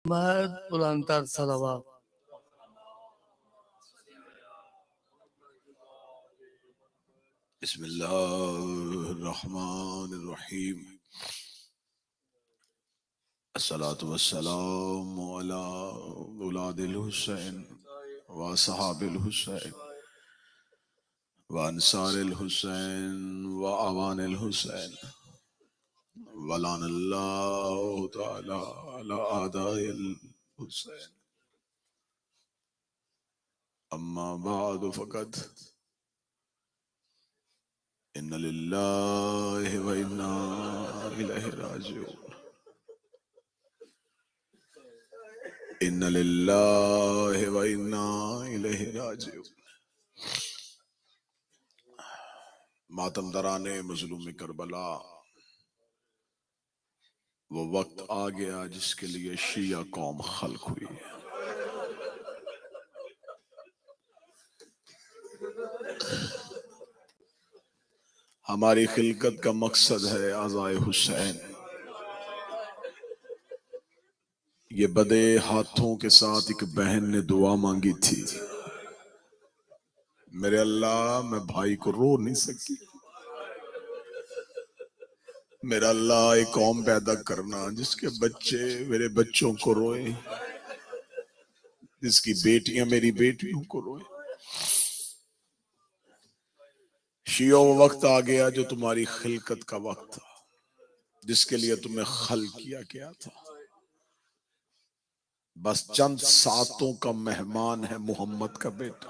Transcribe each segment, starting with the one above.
محمد بلندتر صلوات. بسم الله الرحمن الرحيم. الصلاة والسلام على أولاد الحسين وأصحاب الحسين وأنصار الحسين وأعوان الحسين، ولعن الله تعالى على أعداء الحسين. أما بعد فقد إن لله وإنا إليه راجعون. إن لله وإنا إليه راجعون. ماتم دران مظلوم کربلا، وہ وقت آ گیا جس کے لیے شیعہ قوم خلق ہوئی. ہماری خلقت کا مقصد ہے عزائے حسین. یہ بدے ہاتھوں کے ساتھ ایک بہن نے دعا مانگی تھی، میرے اللہ میں بھائی کو رو نہیں سکتی، میرا اللہ ایک قوم پیدا کرنا جس کے بچے میرے بچوں کو روئے، جس کی بیٹیاں میری بیٹیوں کو روئے. شیعوں وہ وقت آ گیا جو تمہاری خلقت کا وقت تھا، جس کے لیے تمہیں خلق کیا گیا تھا. بس چند ساتوں کا مہمان ہے محمد کا بیٹا.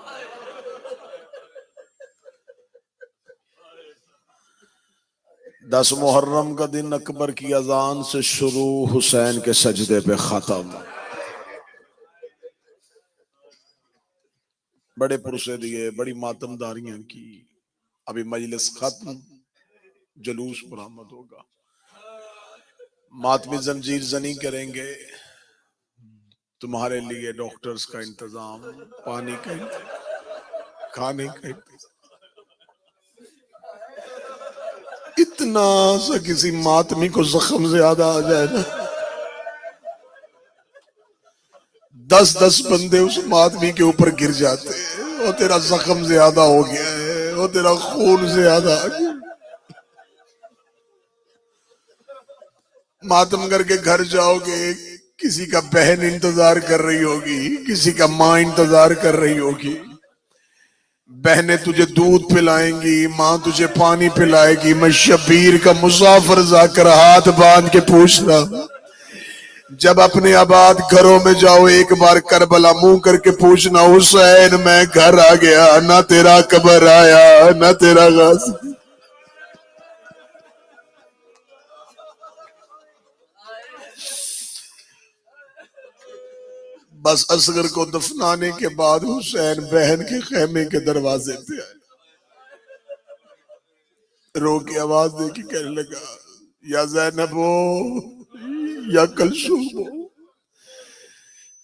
دس محرم کا دن اکبر کی اذان سے شروع، حسین کے سجدے پہ ختم. بڑے پرسے دیے، بڑی ماتمداریاں کی. ابھی مجلس ختم، جلوس برآمد ہوگا، ماتمی زنجیر زنی کریں گے. تمہارے لیے ڈاکٹرز کا انتظام، پانی کا انتظام، کھانے کا انتظام. اتنا سا کسی ماتمی کو زخم زیادہ آ جائے نا، 10 بندے اس ماتمی کے اوپر گر جاتے ہیں. وہ تیرا زخم زیادہ ہو گیا ہے، وہ تیرا خون زیادہ آ گیا. ماتم کر کے گھر جاؤ گے، کسی کا بہن انتظار کر رہی ہوگی، کسی کا ماں انتظار کر رہی ہوگی. بہنیں تجھے دودھ پلائیں گی، ماں تجھے پانی پلائے گی. میں شبیر کا مسافر جا کر ہاتھ باندھ کے پوچھنا، جب اپنے آباد گھروں میں جاؤ ایک بار کربلا منہ کر کے پوچھنا، حسین میں گھر آ گیا، نہ تیرا قبر آیا نہ تیرا غازی. بس اصغر کو دفنانے کے بعد حسین بہن کے خیمے کے دروازے پہ آئے، رو کے آواز دے کے کہنے لگا، یا زینب ہو یا کلثوم ہو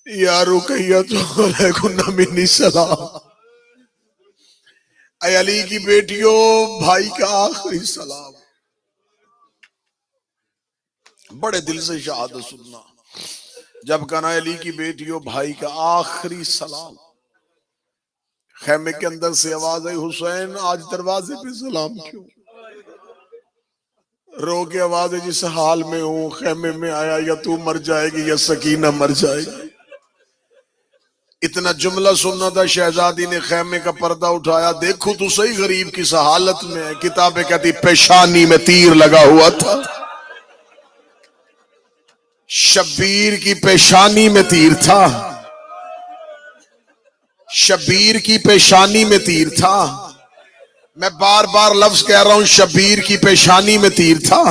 یا رقیہ تو علیکن منی سلام. اے علی کی بیٹیوں، بھائی کا آخری سلام. بڑے دل سے شہادت سننا، جب کہنا علی کی بیٹیوں بھائی کا آخری سلام. خیمے کے اندر سے آواز آئی، حسین آج دروازے پہ سلام کیوں؟ رو کے آواز ہے، جس حال میں ہوں خیمے میں آیا، یا تو مر جائے گی یا سکینہ مر جائے گی. اتنا جملہ سننا تھا، شہزادی نے خیمے کا پردہ اٹھایا. دیکھو تو صحیح غریب کس حالت میں ہے. کتابیں کہتی پیشانی میں تیر لگا ہوا تھا. شبیر کی پیشانی میں تیر تھا، شبیر کی پیشانی میں تیر تھا. میں بار بار لفظ کہہ رہا ہوں، شبیر کی پیشانی میں تیر تھا.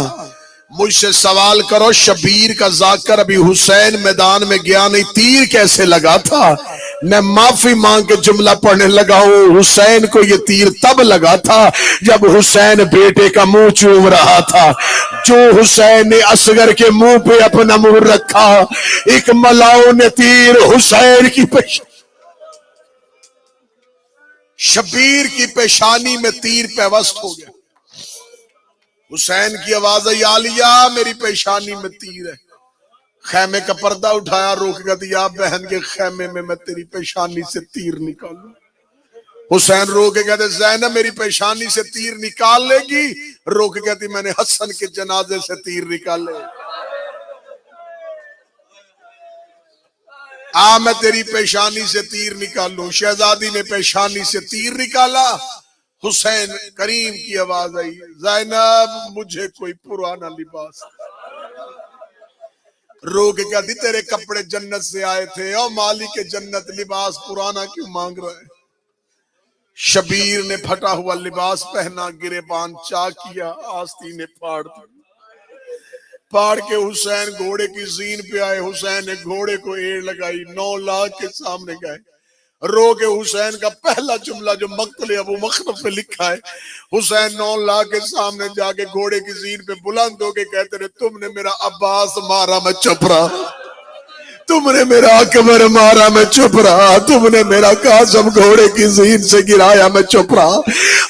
مجھ سے سوال کرو، شبیر کا ذاکر ابھی حسین میدان میں گیا نہیں، تیر کیسے لگا تھا؟ میں معافی مانگ کے جملہ پڑھنے لگا ہوں، حسین کو یہ تیر تب لگا تھا جب حسین بیٹے کا منہ چوم رہا تھا. جو حسین نے اصغر کے منہ پہ اپنا منہ رکھا، ایک ملاؤن تیر حسین کی پیشانی، شبیر کی پیشانی میں تیر پیوست ہو گیا. حسین کی آواز ہے، یا علیہ میری پیشانی میں تیر ہے. خیمے کا پردہ اٹھایا، روک کر دیا بہن کے خیمے میں تیری پیشانی سے تیر نکالوں۔ حسین رو کے کہتے زینب میری پیشانی سے تیر نکال لے گی؟ رو کے کہتی میں نے حسن کے جنازے سے تیر نکالے۔ میں تیری پیشانی سے تیر نکالوں۔ شہزادی نے پیشانی سے تیر نکالا۔ حسین کریم کی آواز آئی، زینب مجھے کوئی پرانا لباس۔ رو کے کہتی تیرے کپڑے جنت سے آئے تھے، او مالک جنت لباس پرانا کیوں مانگ رہا ہے؟ شبیر نے پھٹا ہوا لباس پہنا، گریبان چا کیا، آستین نے پھاڑ کے حسین گھوڑے کی زین پہ آئے۔ حسین نے گھوڑے کو ایڑ لگائی، 9 لاکھ کے سامنے گئے۔ رو کے حسین کا پہلا جملہ جو مقتل ابو مخنف پہ لکھا ہے، حسین 9 لاکھ کے سامنے جا کے گھوڑے کی زین پہ بلند ہو کے کہتے رہے تم نے میرا عباس مارا میں چپ رہا، تم نے میرا اکبر مارا میں چپ رہا، تم نے میرا قاسم گھوڑے کی زین سے گرایا میں چپ رہا۔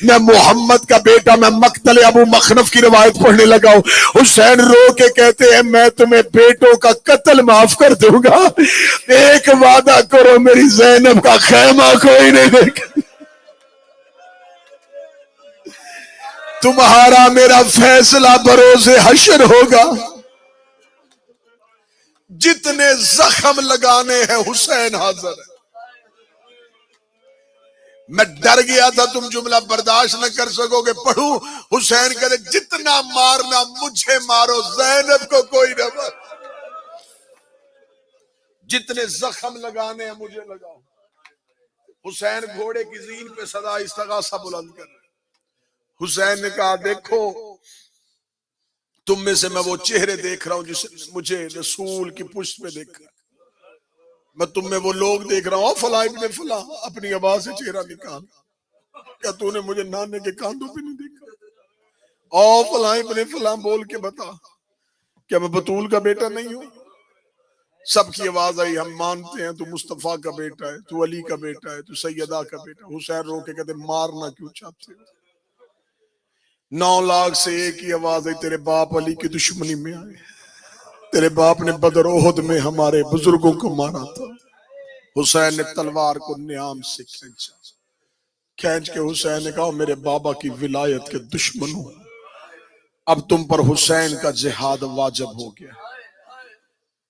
میں محمد کا بیٹا، میں مقتل ابو مخنف کی روایت پڑھنے لگا ہوں۔ حسین رو کے کہتے ہیں میں تمہیں بیٹوں کا قتل معاف کر دوں گا، ایک وعدہ کرو میری زینب کا خیمہ کوئی نہیں دیکھا۔ تمہارا میرا فیصلہ بروز حشر ہوگا۔ جتنے زخم لگانے ہیں حسین حاضر ہے۔ میں ڈر گیا تھا تم جملہ برداشت نہ کر سکو گے، پڑھوں۔ حسین کہتے جتنا مارنا مجھے مارو، زینب کو کوئی نہ مار، جتنے زخم لگانے ہیں مجھے لگاؤ۔ حسین گھوڑے کی زین پہ صدا استغاثہ بلند کر رہے۔ حسین نے کہا دیکھو تم میں سے میں وہ چہرے دیکھ رہا ہوں جس نے مجھے رسول کی پشت پہ دیکھا، میں تم میں وہ لوگ دیکھ رہا ہوں، فلاں ابن فلاں اپنی آواز سے چہرہ نکال، کیا تو نے مجھے نانے کے کاندھوں پہ نہیں دیکھا؟ او فلاں ابن فلاں بول کے بتا، کیا میں بطول کا بیٹا نہیں ہوں؟ سب کی آواز آئی ہم مانتے ہیں تو مصطفیٰ کا بیٹا ہے، تو علی کا بیٹا ہے، تو سیدہ کا بیٹا ہے۔ حسین رو کے کہتے مارنا کیوں چاہتے ہو؟ 9 لاکھ سے ایک ہی آواز آئی تیرے باپ علی کی دشمنی میں آئے، تیرے باپ نے بدر احد میں ہمارے بزرگوں کو مارا تھا۔ حسین نے تلوار کو نیام سے کھینچ کے حسین نے کہا میرے بابا کی ولایت کے دشمنوں، اب تم پر حسین کا جہاد واجب ہو گیا۔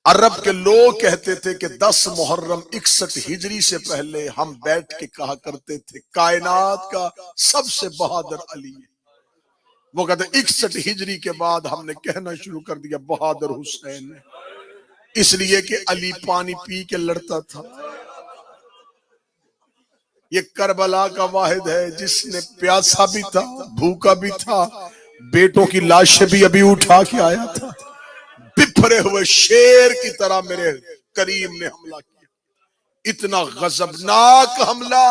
عرب کے لوگ کہتے تھے کہ 10 محرم 61 ہجری سے پہلے ہم بیٹھ کے کہا کرتے تھے کائنات کا سب سے بہادر علی ہے۔ وہ کہتے 61 ہجری کے بعد ہم نے کہنا شروع کر دیا بہادر حسین ہے، اس لیے کہ علی پانی پی کے لڑتا تھا۔ یہ کربلا کا واحد ہے جس نے پیاسا بھی تھا، بھوکا بھی تھا، بیٹوں کی لاشیں بھی ابھی اٹھا کے آیا تھا، بپھرے ہوئے شیر کی طرح میرے کریم نے حملہ کیا، اتنا غضبناک حملہ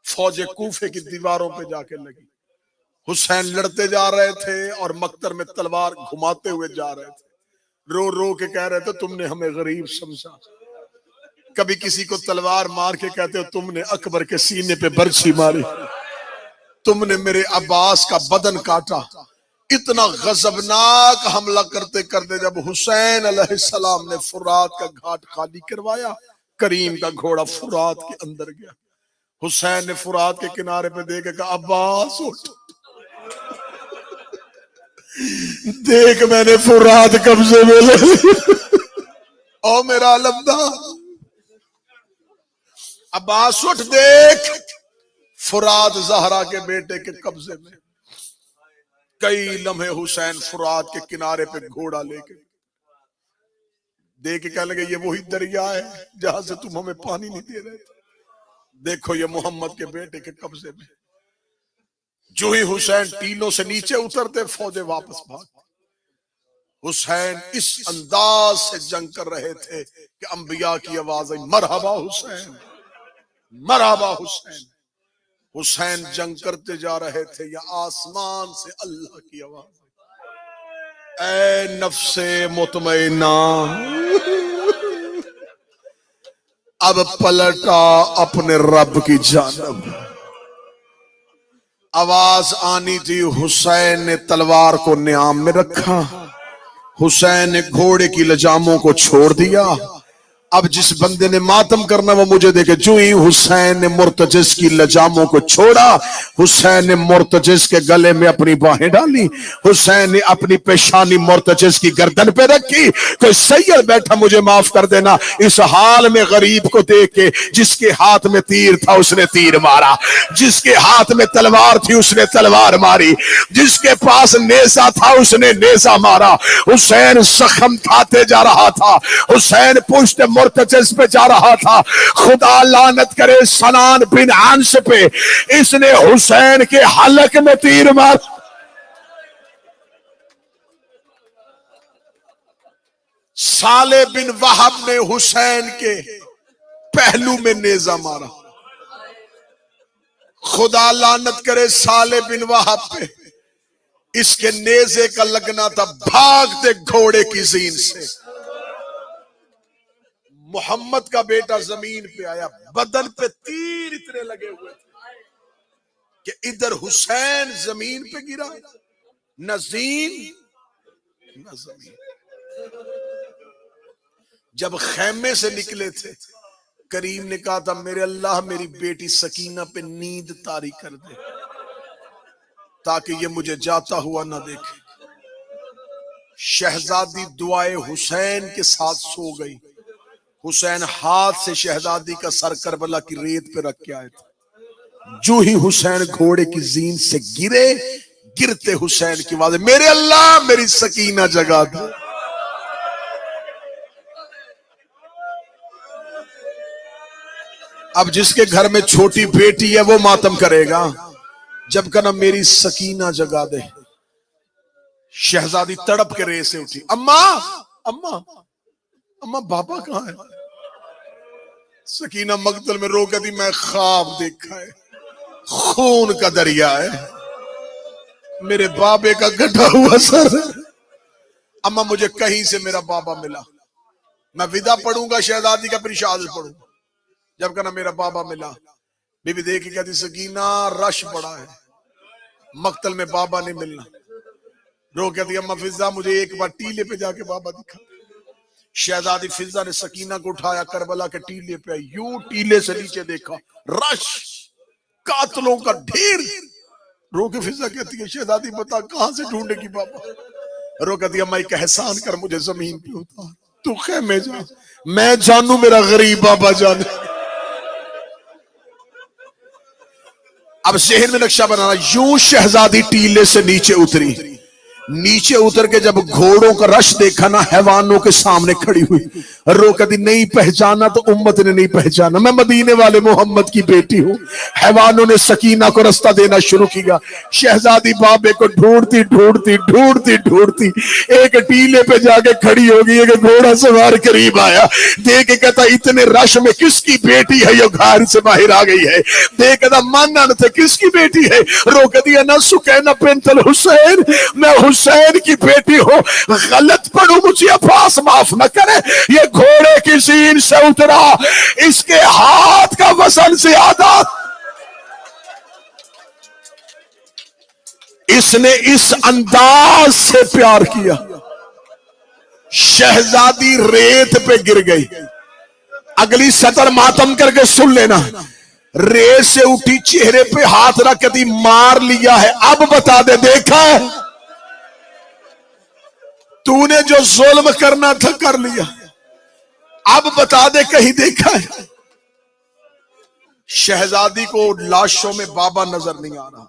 فوج کوفے کی دیواروں پہ جا کے لگی۔ حسین لڑتے جا رہے تھے اور مقتل میں تلوار گھماتے ہوئے جا رہے تھے، رو رو کے کہہ رہے تھے تم نے ہمیں غریب سمجھا۔ کبھی کسی کو تلوار مار کے کہتے ہو تم نے اکبر کے سینے پہ برچھی ماری، تم نے میرے عباس کا بدن کاٹا۔ اتنا غضبناک حملہ کرتے کرتے جب حسین علیہ السلام نے فرات کا گھاٹ خالی کروایا، کریم کا گھوڑا فرات کے اندر گیا۔ حسین نے فرات کے کنارے پہ دیکھ کے کہا عباس اٹھ، دیکھ میں نے فرات قبضے میں لے لی، او میرا علمدار عباس اٹھ، دیکھ فرات زہرا کے بیٹے کے قبضے میں۔ کئی لمحے حسین فرات کے کنارے پہ گھوڑا لے کے دیکھ کے کہنے لگے یہ وہی دریا ہے جہاں سے تم ہمیں پانی نہیں دے رہے تھے، دیکھو یہ محمد کے بیٹے کے قبضے میں۔ جو ہی حسین ٹیلوں سے نیچے اترتے فوجیں واپس بھاگتے۔ حسین اس انداز سے جنگ کر رہے تھے کہ انبیاء کی آواز آئی مرحبا حسین، مرحبا حسین۔ حسین جنگ کرتے جا رہے تھے یا آسمان سے اللہ کی آواز آئی، اے نفس مطمئنہ اب پلٹا اپنے رب کی جانب۔ آواز آنی تھی، حسین نے تلوار کو نیام میں رکھا، حسین نے گھوڑے کی لجاموں کو چھوڑ دیا. اب جس بندے نے ماتم کرنا وہ مجھے دیکھے. جو ہی حسین نے مرتجز کی لجاموں کو چھوڑا, حسین نے مرتجز کے گلے میں اپنی باہیں ڈالی, حسین نے اپنی پیشانی مرتجز کی گردن پہ رکھی. کہ سید بیٹھا مجھے معاف کر دینا, اس حال میں غریب کو دیکھ کے, جس کے ہاتھ میں تیر تھا اس نے تیر مارا, جس کے ہاتھ میں تلوار تھی اس نے تلوار ماری, جس کے پاس نیزہ تھا اس نے نیزہ مارا. حسین زخم کھاتے جا رہا تھا, حسین پشت مرتجز پہ جا رہا تھا. خدا لعنت کرے سنان بن عنس پہ, اس نے حسین کے حلق میں تیر مار. صالح بن وہب نے حسین کے پہلو میں نیزہ مارا. خدا لعنت کرے صالح بن وہب پہ, اس کے نیزے کا لگنا تھا بھاگتے گھوڑے کی زین سے. محمد کا بیٹا زمین پہ آیا, بدن پہ تیر اتنے لگے ہوئے تھے کہ ادھر حسین زمین پہ گرا, نہ زین نہ زمین. جب خیمے سے نکلے تھے, کریم نے کہا تھا میرے اللہ میری بیٹی سکینہ پہ نیند طاری کر دے تاکہ یہ مجھے جاتا ہوا نہ دیکھے. شہزادی دعائے حسین کے ساتھ سو گئی. حسین ہاتھ سے شہزادی کا سر کربلا کی ریت پہ رکھ کے آئے تھے. جو ہی حسین گھوڑے کی زین سے گرے, گرتے حسین کی آواز میرے اللہ میری سکینہ جگا دے. اب جس کے گھر میں چھوٹی بیٹی ہے وہ ماتم کرے گا, جب کہنا میری سکینہ جگا دے. شہزادی تڑپ کے ریت سے اٹھی, اماں اماں اماں بابا کہاں ہے؟ سکینہ مقتل میں رو کہتی میں خواب دیکھا ہے, خون کا دریا ہے, میرے بابے کا گٹا ہوا سر. اماں مجھے کہیں سے میرا بابا ملا, میں ودا پڑھوں گا شہزادی کا پھر شہادت پڑھوں گا. جب کہنا میرا بابا ملا, بی بی دیکھ کے کہتی سکینہ رش بڑا ہے, مقتل میں بابا نہیں ملنا. رو کہتی اماں فضا مجھے ایک بار ٹیلے پہ جا کے بابا دکھا. شہزادی فضا نے سکینہ کو اٹھایا, کربلا کے ٹیلے پہ, یوں ٹیلے سے نیچے دیکھا, رش قاتلوں کا ڈھیر. رو کے فضا کہتی ہے شہزادی بتا کہاں سے ڈھونڈے گی بابا؟ رو کہتی ہے میں ایک احسان کر مجھے زمین پہ اتار, تو خیمے جا, میں جانوں میرا غریب بابا جانے. اب ذہن میں نقشہ بنانا, یوں شہزادی ٹیلے سے نیچے اتری. نیچے اتر کے جب گھوڑوں کا رش دیکھا نا, حیوانوں کے سامنے کھڑی ہوئی, رو کہتی نہیں پہچانا تو امت نے نہیں پہچانا, میں مدینے والے محمد کی بیٹی ہوں. حیوانوں نے سکینہ کو رستہ دینا شروع کیا. شہزادی بابے کو ڈھونڈتی ڈھونڈتی ڈھونڈتی ڈھونڈتی ایک ٹیلے پہ جا کے کھڑی ہو گئی. ایک گھوڑا سوار قریب آیا, دیکھ کے کہتا اتنے رش میں کس کی بیٹی ہے یہ گھر سے باہر آ گئی ہے؟ دیکھ کہتا مانن تھے کس کی بیٹی ہے؟ رو کہتی ہے نا سکینہ بنت الحسین, میں حسین کی بیٹی ہو, غلط پڑھوں مجھے عباس معاف نہ کرے. یہ گھوڑے کی زین سے اترا, اس کے ہاتھ کا وزن زیادہ. اس نے اس انداز سے پیار کیا. شہزادی ریت پہ گر گئی. اگلی سطر ماتم کر کے سن لینا. ریت سے اٹھی, چہرے پہ ہاتھ رکھ کے دی مار لیا ہے, اب بتا دے دیکھا ہے تو نے جو ظلم کرنا تھا کر لیا, اب بتا دے کہیں دیکھا ہے؟ شہزادی کو لاشوں میں بابا نظر نہیں آ رہا.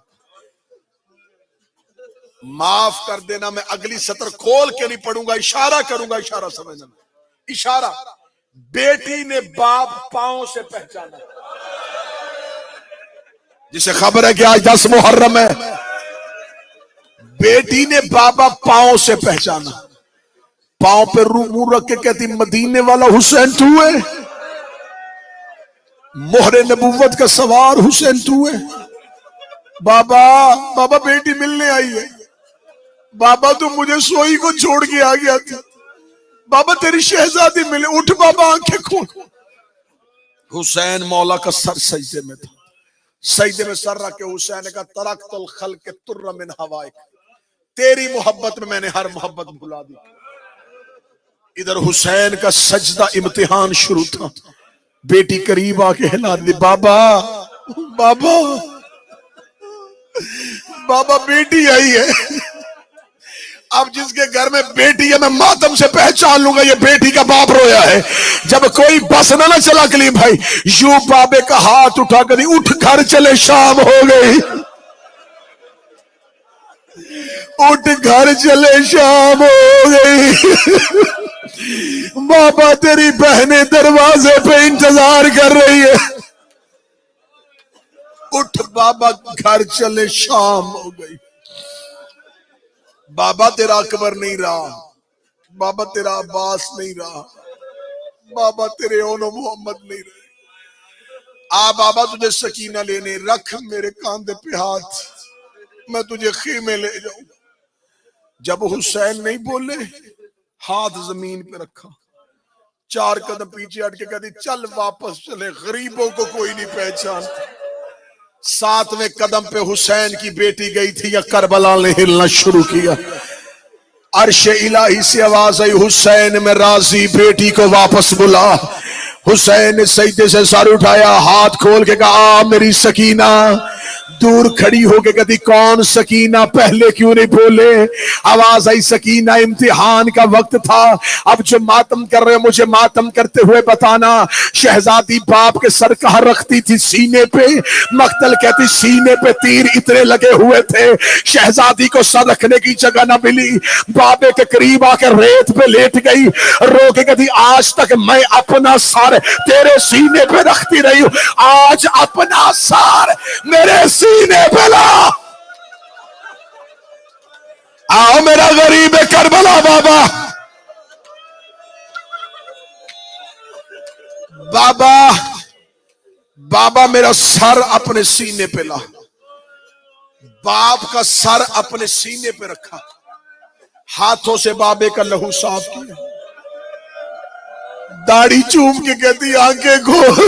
معاف کر دینا, میں اگلی سطر کھول کے نہیں پڑھوں گا, اشارہ کروں گا, اشارہ سمجھنا. اشارہ, بیٹی نے باپ پاؤں سے پہچانا, جسے خبر ہے کہ آج 10 محرم ہے. بیٹی نے بابا پاؤں سے پہچانا, پاؤں پہ منہ رکھ کے کہتی مدینے والا حسین تو ہے, مہر نبوت کا سوار حسین تو ہے. بابا بابا بیٹی ملنے آئی ہے. بابا تو مجھے سوئی کو چھوڑ کے آ گیا تھا. بابا تیری شہزادی ملے, اٹھ بابا آنکھیں کھول. حسین مولا کا سر سجدے میں تھا, سجدے میں سر رکھ کے حسین نے کہا ترکت الخلق تر من ہوائک, تیری محبت میں نے ہر محبت بھلا دی. ادھر حسین کا سجدہ امتحان شروع تھا. بیٹی قریب آ کے ہلا دی, بابا بابا بابا بیٹی آئی ہے. اب جس کے گھر میں بیٹی ہے میں ماتم سے پہچان لوں گا یہ بیٹی کا باپ رویا ہے. جب کوئی بس نہ چلا کلیم بھائی, یوں بابے کا ہاتھ اٹھا کر اٹھ گھر چلے شام ہو گئی, اٹھ گھر چلے شام ہو گئی. بابا تیری بہنیں دروازے پہ انتظار کر رہی ہے. اٹھ بابا گھر چلے شام ہو گئی. بابا تیرا اکبر نہیں رہا, بابا تیرا عباس نہیں رہا, بابا تیرے اونو محمد نہیں رہے. بابا تجھے سکینہ لینے, رکھ میرے کاندھے پہ ہاتھ, میں تجھے خیمے لے جاؤں. جب حسین نہیں بولے ہاتھ زمین پہ رکھا, 4 قدم پیچھے ہٹ کے کہتی چل واپس چلے, غریبوں کو کوئی نہیں پہچانتا. 7ویں قدم پہ حسین کی بیٹی گئی تھی یا کربلا نے ہلنا شروع کیا. عرش الہی سے آواز آئی, حسین میں راضی, بیٹی کو واپس بلا. حسین نے سجدے سے سر اٹھایا, ہاتھ کھول کے کہا میری سکینہ. دور کھڑی ہو کے کہتی کون سکینہ, پہلے کیوں نہیں بولے. آواز آئی سکینہ امتحان کا وقت تھا, اب جو ماتم کر رہے مجھے ماتم کرتے ہوئے بتانا. شہزادی باپ کے سر کہاں رکھتی تھی, سینے پہ. مقتل کہتی سینے پہ تیر اتنے لگے ہوئے تھے, شہزادی کو سر رکھنے کی جگہ نہ ملی. بابے کے قریب آ کے ریت پہ لیٹ گئی, رو کے کہتی آج تک میں اپنا سر تیرے سینے پہ رکھتی رہی ہوں, آج اپنا سر میرے سینے پہ لا. آؤ میرا غریب کربلا بابا. بابا بابا میرا سر اپنے سینے پہ لا. باپ کا سر اپنے سینے پہ رکھا, ہاتھوں سے بابے کا لہو صاف کیا. داڑھی چوم کے کہتی آنکھیں کھول.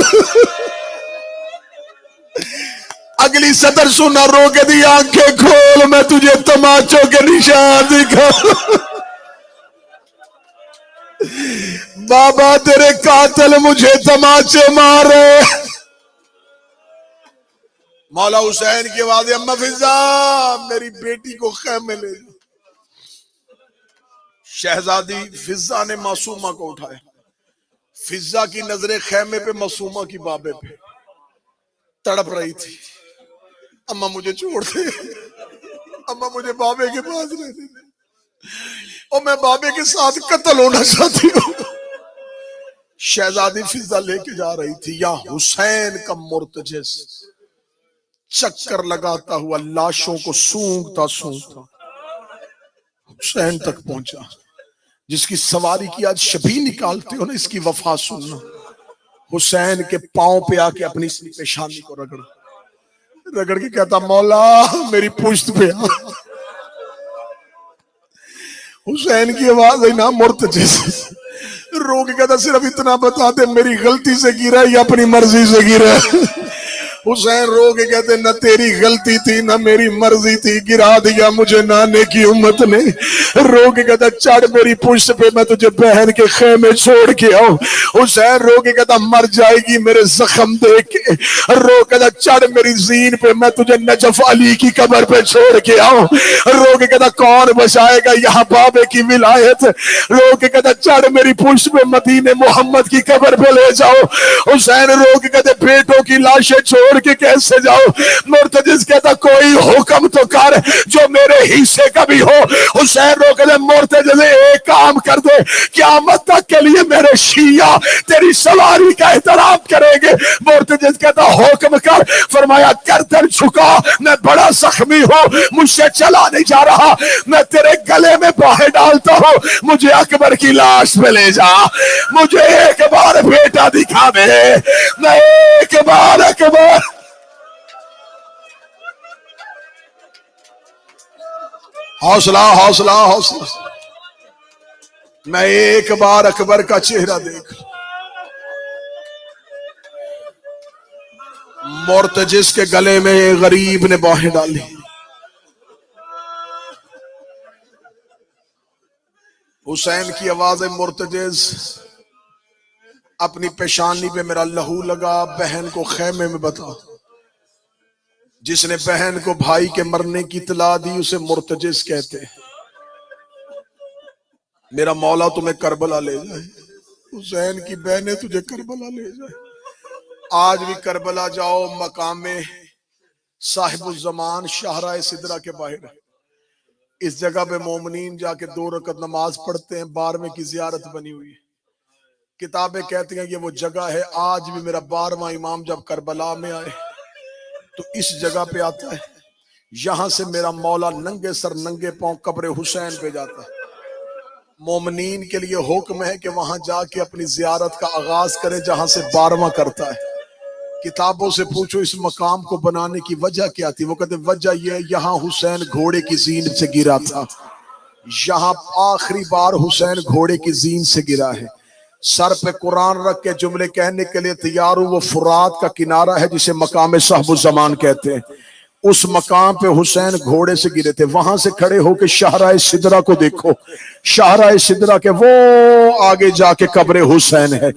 اگلی صدر سنا, رو کے دی آنکھیں کھول, میں تجھے تماچوں کے نشان دکھا. بابا تیرے قاتل مجھے تماچے مارے. مولا حسین کی آواز, اما فضا میری بیٹی کو خیمے لے جا. شہزادی فضا نے معصومہ کو اٹھایا. فضا کی نظریں خیمے پہ, معصومہ کی بابے پہ. تڑپ رہی تھی, اما مجھے چھوڑ دے, اما مجھے بابے کے پاس رہنے دے, اور میں بابے کے ساتھ قتل ہونا چاہتی ہوں. شہزادی فضا لے کے جا رہی تھی, یا حسین کا مرتجز چکر لگاتا ہوا لاشوں کو سونگتا سونگتا حسین تک پہنچا. جس کی سواری کی آج شبیہ نکالتے ہو نا, اس کی وفا سننا. حسین کے پاؤں پہ آ کے اپنی پیشانی کو رگڑ کے کہتا مولا میری پشت پہ آ. حسین کی آواز ہے نا مرتجز, رو کے کہتا صرف اتنا بتا دے میری غلطی سے گرا یا اپنی مرضی سے گرا. حسین رو کے کہتے نہ تیری غلطی تھی نہ میری مرضی تھی, گرا دیا مجھے نانے کی امت نے. رو کے کہتا چڑھ میری پشت پہ, میں تجھے بہن کے خیمے چھوڑ کے آؤں. حسین رو کے کہتا مر جائے گی میرے زخم دیکھ کے. رو کے کہتا چڑھ میری زین پہ, میں تجھے نجف علی کی قبر پہ چھوڑ کے آؤں. رو کے کہتا کون بچائے گا یہاں بابے کی ولایت. رو کے کہتا چڑھ میری پشت پہ, مدینے محمد کی قبر پہ لے جاؤ. حسین رو کے کہتے بیٹوں کی لاشیں چھوڑ کے کیسے جاؤ. مرتجز کہتا کوئی حکم تو کر جو میرے حصے کا بھی ہو. حسین رو کہتے مرتجز ایک کام کر دے, قیامت تک کے لیے میرے شیعہ تیری سواری کا احترام کریں گے. مرتجز کہتا حکم کر. فرمایا گردن جھکا, میں بڑا زخمی ہوں, مجھ سے چلا نہیں جا رہا, میں تیرے گلے میں باہیں ڈالتا ہوں, مجھے اکبر کی لاش میں لے جا. مجھے ایک بار بیٹا دکھا دے, میں ایک بار اکبر. حوصلہ حوصلہ حوصلہ, میں ایک بار اکبر کا چہرہ دیکھ. مرتجز کے گلے میں غریب نے باہیں ڈالی. حسین کی آواز مرتجز، اپنی پیشانی پہ میرا لہو لگا، بہن کو خیمے میں بتا۔ جس نے بہن کو بھائی کے مرنے کی اطلاع دی اسے مرتجز کہتے ہیں۔ میرا مولا تمہیں کربلا لے جائے، حسین کی بہنیں تجھے کربلا لے جائے۔ آج بھی کربلا جاؤ، مقام صاحب الزمان شاہراہ سدرہ کے باہر ہے۔ اس جگہ پہ مومنین جا کے 2 رکعت نماز پڑھتے ہیں، 12ویں کی زیارت بنی ہوئی ہے۔ کتابیں کہتی ہیں یہ وہ جگہ ہے۔ آج بھی میرا 12واں امام جب کربلا میں آئے تو اس جگہ پہ آتا ہے، یہاں سے میرا مولا ننگے سر ننگے پاؤں قبر حسین پہ جاتا ہے۔ مومنین کے لیے حکم ہے کہ وہاں جا کے اپنی زیارت کا آغاز کریں جہاں سے 12واں کرتا ہے۔ کتابوں سے پوچھو اس مقام کو بنانے کی وجہ کیا تھی، وہ کہتے ہیں وجہ یہ ہے یہاں حسین گھوڑے کی زین سے گرا تھا، یہاں آخری بار حسین گھوڑے کی زین سے گرا ہے۔ سر پہ قرآن رکھ کے جملے کہنے کے لیے تیار ہوں۔ وہ فرات کا کنارہ ہے جسے مقام صاحب الزمان کہتے ہیں، اس مقام پہ حسین گھوڑے سے گرے تھے۔ وہاں سے کھڑے ہو کے شاہراہ سدرہ کو دیکھو، شاہراہ سدرہ کے وہ آگے جا کے قبر حسین ہے۔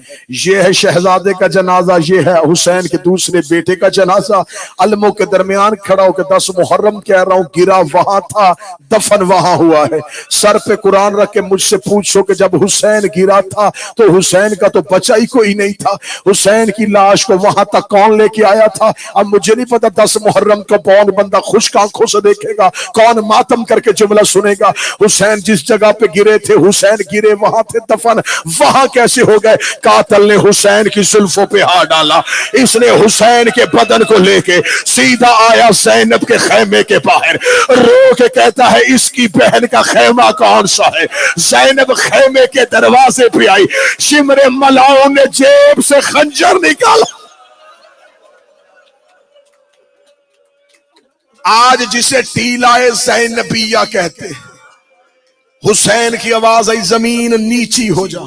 یہ ہے شہزادے کا جنازہ، یہ ہے حسین کے دوسرے بیٹے کا جنازہ۔ علموں کے درمیان کھڑا ہو کے 10 محرم کہہ رہا ہوں، گرا وہاں تھا، دفن وہاں ہوا ہے۔ سر پہ قرآن رکھ کے مجھ سے پوچھو کہ جب حسین گرا تھا تو حسین کا تو بچہ ہی کوئی نہیں تھا، حسین کی لاش کو وہاں تک کون لے کے آیا تھا؟ اب مجھے نہیں پتا 10 محرم کو کون بندہ خشک آنکھوں سے دیکھے گا، کون ماتم کر کے جملہ سنے گا۔ حسین جس جگہ پہ گرے تھے، حسین گرے وہاں تھے، دفن وہاں کیسے ہو گئے؟ قاتل نے حسین کی زلفوں پہ ہاتھ ڈالا، اس نے حسین کے بدن کو لے کے سیدھا آیا زینب کے خیمے کے باہر، رو کے کہتا ہے اس کی بہن کا خیمہ کون سا ہے؟ زینب خیمے کے دروازے پہ آئی، شمر ملاؤں نے جیب سے خنجر نکالا۔ آج جسے ٹیلائے زینبیہ کہتے ہیں، حسین کی آواز آئی زمین نیچی ہو جا،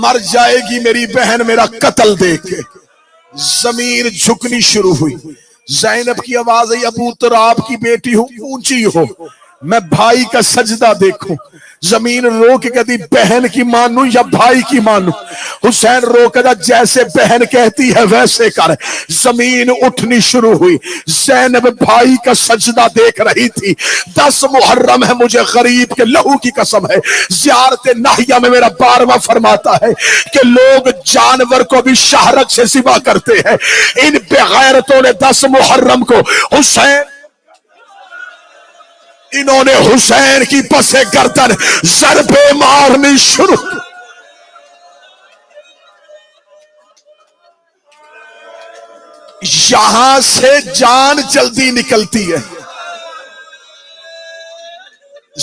مر جائے گی میری بہن میرا قتل دیکھ کے۔ زمین جھکنی شروع ہوئی، زینب کی آواز آئی ابو تراب کی بیٹی ہوں، اونچی ہو، میں بھائی کا سجدہ دیکھوں۔ زمین رو کے کہتی بہن کی مانوں یا بھائی کی مانوں؟ حسین رو کے جیسے بہن کہتی ہے ویسے کر۔ زمین اٹھنی شروع ہوئی، زینب بھائی کا سجدہ دیکھ رہی تھی۔ 10 محرم ہے، مجھے غریب کے لہو کی قسم ہے، زیارت ناہیہ میں میرا 12واں فرماتا ہے کہ لوگ جانور کو بھی شہرک سے ذبح کرتے ہیں، ان بے غیرتوں نے 10 محرم کو حسین، انہوں نے حسین کی پس گردن ضربے مارنی شروع۔ یہاں سے جان جلدی نکلتی ہے۔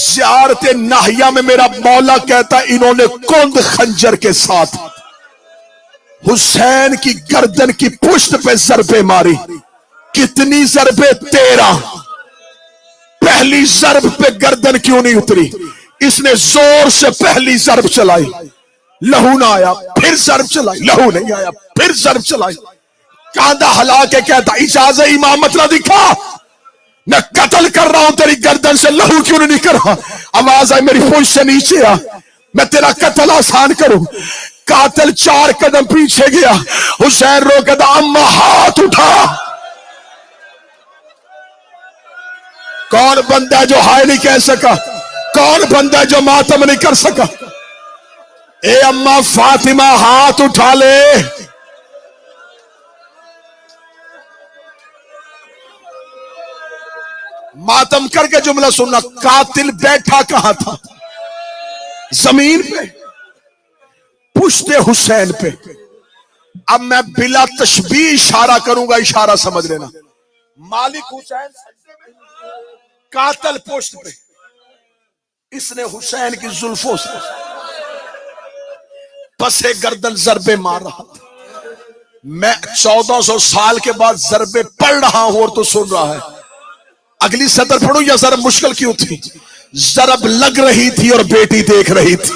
زیارت ناہیہ میں میرا مولا کہتا ہے انہوں نے کند خنجر کے ساتھ حسین کی گردن کی پشت پہ ضربے ماری۔ کتنی ضربے؟ 13۔ پہلی ضرب پہ گردن کیوں نہیں اتری؟ اس نے زور سے پہلی ضرب چلائی، لہو نہ آیا، پھر ضرب چلائی، لہو نہیں آیا، پھر ضرب چلائی۔ کاندھا ہلا کے کہتا اجازت امامت نہ دکھا، میں قتل کر رہا ہوں، تیری گردن سے لہو کیوں نہیں کر رہا؟ آواز آئی میری پوچھ سے نیچے آ، میں تیرا قتل آسان کروں۔ قاتل 4 قدم پیچھے گیا، حسین رو کہتا اما ہاتھ اٹھا۔ کون بندہ جو ہائے نہیں کہہ سکا؟ کون بندہ جو ماتم نہیں کر سکا؟ اے اما فاطمہ ہاتھ اٹھا لے۔ ماتم کر کے جملہ سننا، قاتل بیٹھا کہاں تھا؟ زمین پہ، پشت حسین پہ۔ اب میں بلا تشبیہ اشارہ کروں گا، اشارہ سمجھ لینا۔ مالک حسین قاتل پشت پہ، اس نے حسین کی زلفوں سے پسے گردن ضربے مار رہا تھا۔ میں 1400 سال کے بعد ضربے پڑھ رہا ہوں اور تو سن رہا ہے۔ اگلی سطر پڑھوں یا ضرب مشکل کیوں تھی؟ ضرب لگ رہی تھی اور بیٹی دیکھ رہی تھی۔